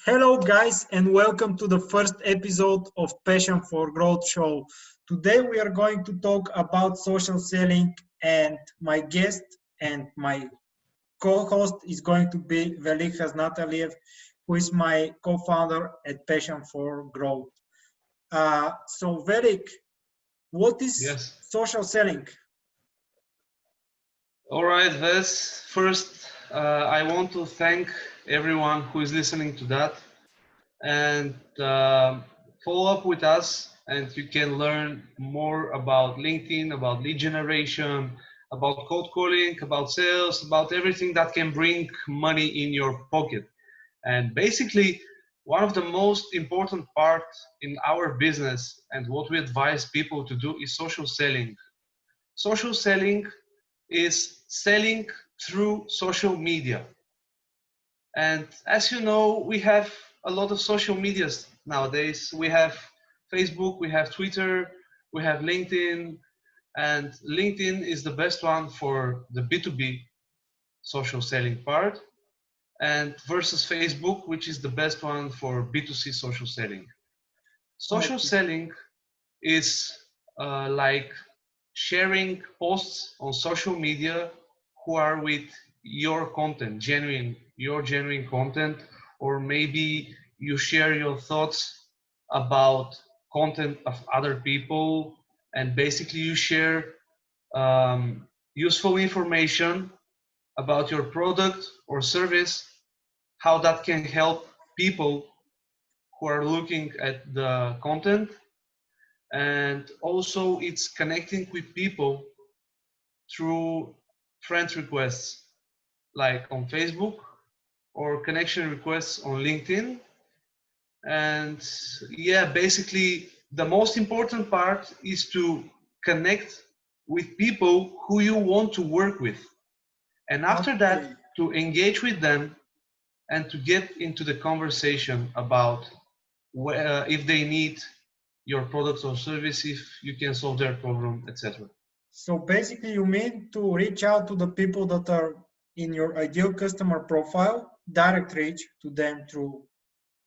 Hello, guys, and welcome to the first episode of Passion for Growth show. Today, we are going to talk about social selling, and my guest and my co-host is going to be Velik Hasnataliev, who is my co-founder at Passion for Growth. So, Velik, what is Yes. social selling? All right, Wes. First, I want to thank everyone who is listening to that and follow up with us. And you can learn more about LinkedIn, about lead generation, about cold calling, about sales, about everything that can bring money in your pocket. And basically, one of the most important parts in our business and what we advise people to do is social selling. Social selling is selling through social media. And as you know, we have a lot of social medias nowadays. We have Facebook, we have Twitter, we have LinkedIn, and LinkedIn is the best one for the B2B social selling part, and versus Facebook, which is the best one for B2C social selling. Social Okay. selling is like sharing posts on social media who are with your content, your genuine content, or maybe you share your thoughts about content of other people, and basically you share useful information about your product or service, how that can help people who are looking at the content, and also it's connecting with people through friend requests like on Facebook or connection requests on LinkedIn. And yeah, basically the most important part is to connect with people who you want to work with, and after Okay. that to engage with them and to get into the conversation about if they need your products or service, if you can solve their problem, etc. So basically, you mean to reach out to the people that are in your ideal customer profile, direct reach to them through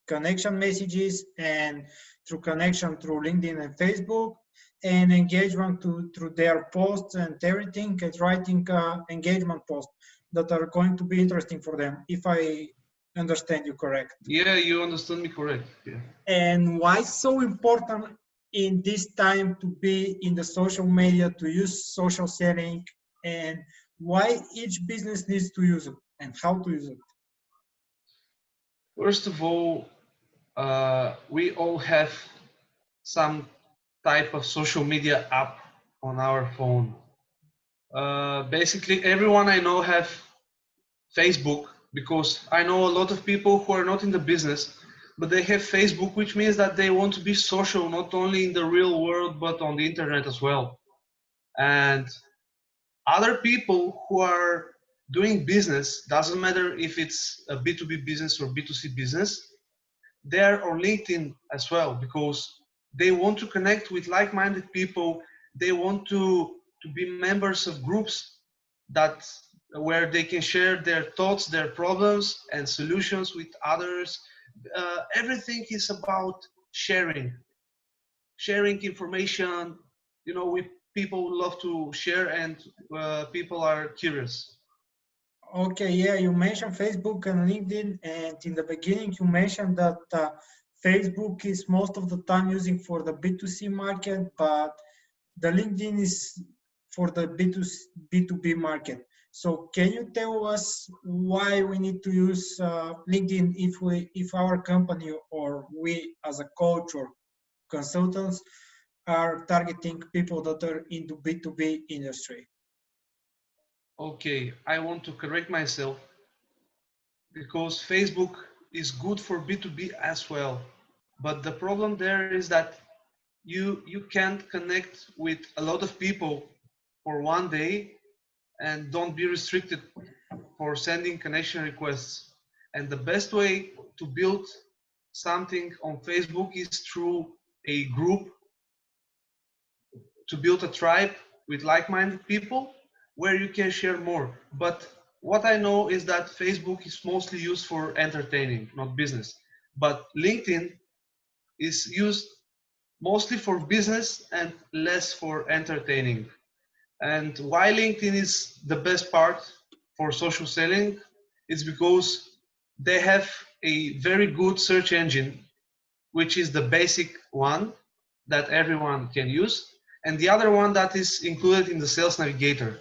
connection messages and through connection through LinkedIn and Facebook, and engagement through their posts and everything, and writing engagement posts that are going to be interesting for them, if I understand you correct. Yeah, you understand me correct. Yeah. And why so important in this time to be in the social media, to use social selling, and why each business needs to use it and how to use it? First of all, we all have some type of social media app on our phone. Basically, everyone I know have Facebook, because I know a lot of people who are not in the business, but they have Facebook, which means that they want to be social not only in the real world but on the internet as well. And other people who are doing business, doesn't matter if it's a B2B business or B2C business, they're on LinkedIn as well, because they want to connect with like-minded people. They want to be members of groups that where they can share their thoughts, their problems and solutions with others. Everything is about sharing information. You know, we people love to share, and people are curious. Okay, yeah, you mentioned Facebook and LinkedIn, and in the beginning you mentioned that Facebook is most of the time using for the B2C market, but the LinkedIn is for the B2B market. So can you tell us why we need to use LinkedIn if our company or we as a coach or consultants are targeting people that are into B2B industry? Okay, I want to correct myself, because Facebook is good for B2B as well. But the problem there is that you can't connect with a lot of people for one day, and don't be restricted for sending connection requests. And the best way to build something on Facebook is through a group, to build a tribe with like-minded people where you can share more. But what I know is that Facebook is mostly used for entertaining, not business. But LinkedIn is used mostly for business and less for entertaining. And why LinkedIn is the best part for social selling is because they have a very good search engine, which is the basic one that everyone can use, and the other one that is included in the Sales Navigator.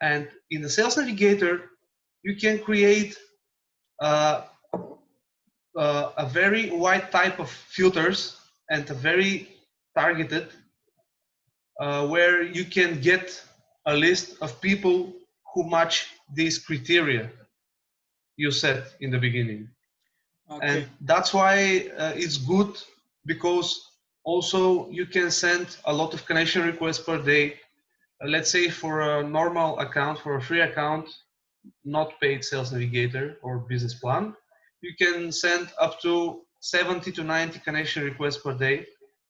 And in the Sales Navigator, you can create uh, a very wide type of filters and a very targeted, where you can get a list of people who match these criteria you set in the beginning. Okay. And that's why it's good, because also you can send a lot of connection requests per day. Let's say for a normal account, for a free account, not paid Sales Navigator or business plan, you can send up to 70 to 90 connection requests per day.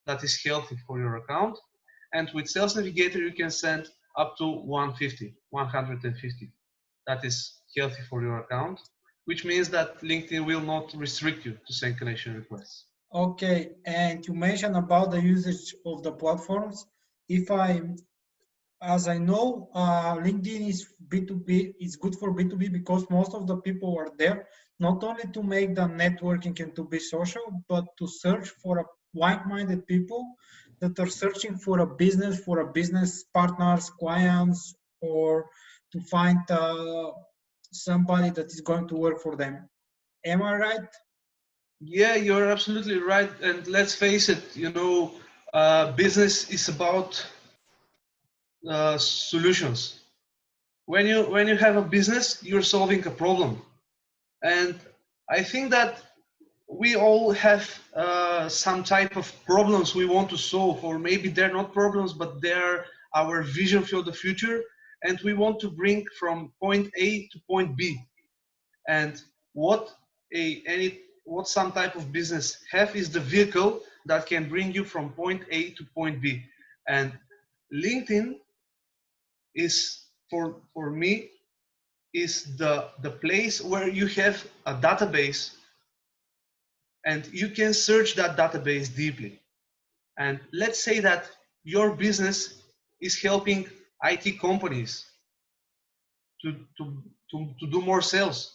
That is healthy for your account. And with Sales Navigator, you can send up to 150. That is healthy for your account, which means that LinkedIn will not restrict you to send connection requests. Okay, and you mentioned about the usage of the platforms. As I know, LinkedIn is B2B, it's good for B2B because most of the people are there, not only to make the networking and to be social, but to search for a like-minded people that are searching for a business partners, clients, or to find somebody that is going to work for them. Am I right? Yeah, you're absolutely right. And let's face it, business is about solutions. When you have a business, you're solving a problem. And I think that we all have some type of problems we want to solve, or maybe they're not problems, but they're our vision for the future, and we want to bring from point A to point B. And what what some type of business have is the vehicle that can bring you from point A to point B. And LinkedIn is for me is the place where you have a database and you can search that database deeply. And let's say that your business is helping IT companies to, to, to do more sales.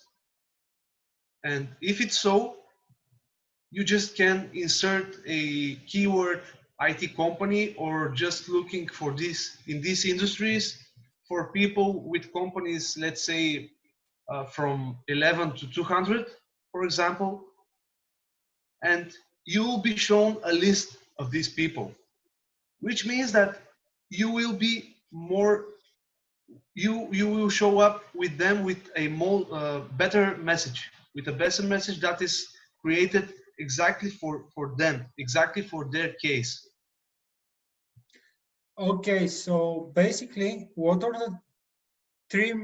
And if it's so, you just can insert a keyword IT company, or just looking for this in these industries for people with companies, let's say from 11 to 200, for example, and you will be shown a list of these people, which means that you will be more, you will show up with them with a more better message, with a better message that is created exactly for them, exactly for their case. Okay, so basically, what are the three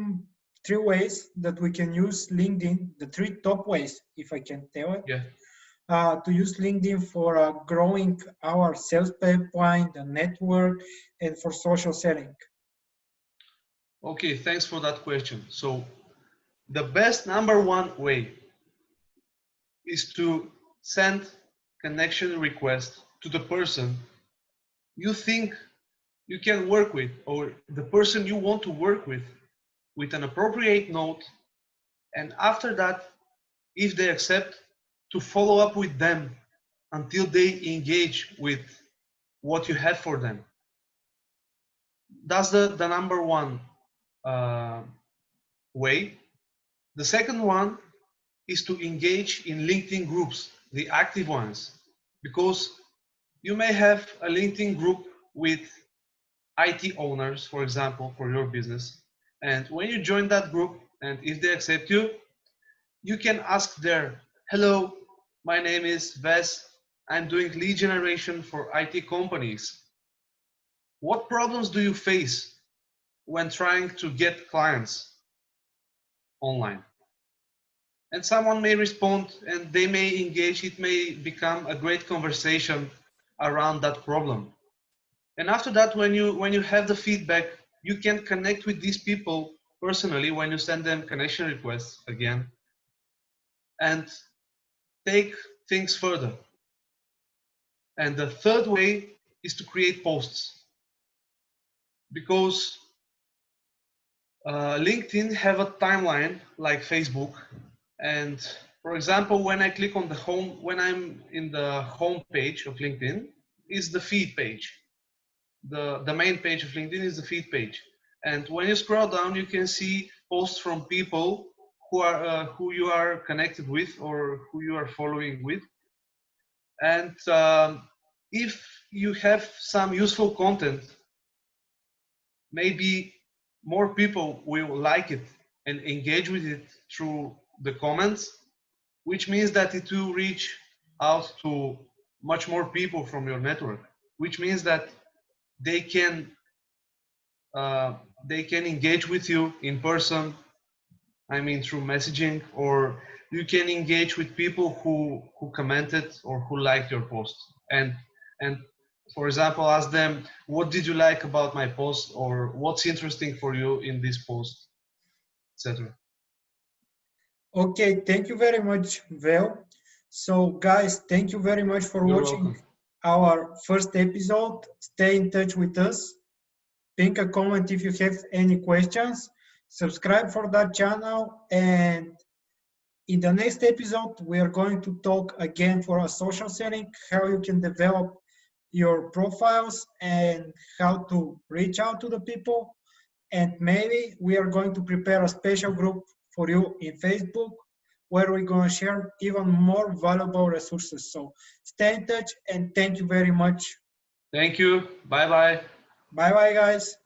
three ways that we can use LinkedIn? The three top ways, if I can tell it, Yeah. to use LinkedIn for growing our sales pipeline, the network, and for social selling. Okay, thanks for that question. So the best number one way is to send connection request to the person you think you can work with, or the person you want to work with an appropriate note. And after that, if they accept, to follow up with them until they engage with what you have for them. That's the number one way. The second one is to engage in LinkedIn groups, the active ones, because you may have a LinkedIn group with IT owners, for example, for your business. And when you join that group, and if they accept you, you can ask there, hello, my name is Ves. I'm doing lead generation for IT companies. What problems do you face when trying to get clients online? And someone may respond and they may engage. It may become a great conversation around that problem. And after that, when you have the feedback, you can connect with these people personally when you send them connection requests again, and take things further. And the third way is to create posts, because LinkedIn have a timeline like Facebook. And for example, when I click on the home, when I'm in the home page of LinkedIn, is the feed page. The main page of LinkedIn is the feed page. And when you scroll down, you can see posts from people who you are connected with or who you are following with. And if you have some useful content, maybe more people will like it and engage with it through the comments, which means that it will reach out to much more people from your network, which means that they can engage with you in person. I mean, through messaging, or you can engage with people who commented or who liked your post, and for example, ask them, what did you like about my post, or what's interesting for you in this post, etc. Okay, thank you very much, Vel. So, guys, thank you very much for You're watching welcome. our first episode. Stay in touch with us. Ping a comment if you have any questions. Subscribe for that channel. And in the next episode, we are going to talk again for a social setting, how you can develop your profiles and how to reach out to the people. And maybe we are going to prepare a special group for you in Facebook where we're going to share even more valuable resources. So stay in touch and thank you very much. Thank you. Bye bye. Bye bye, guys.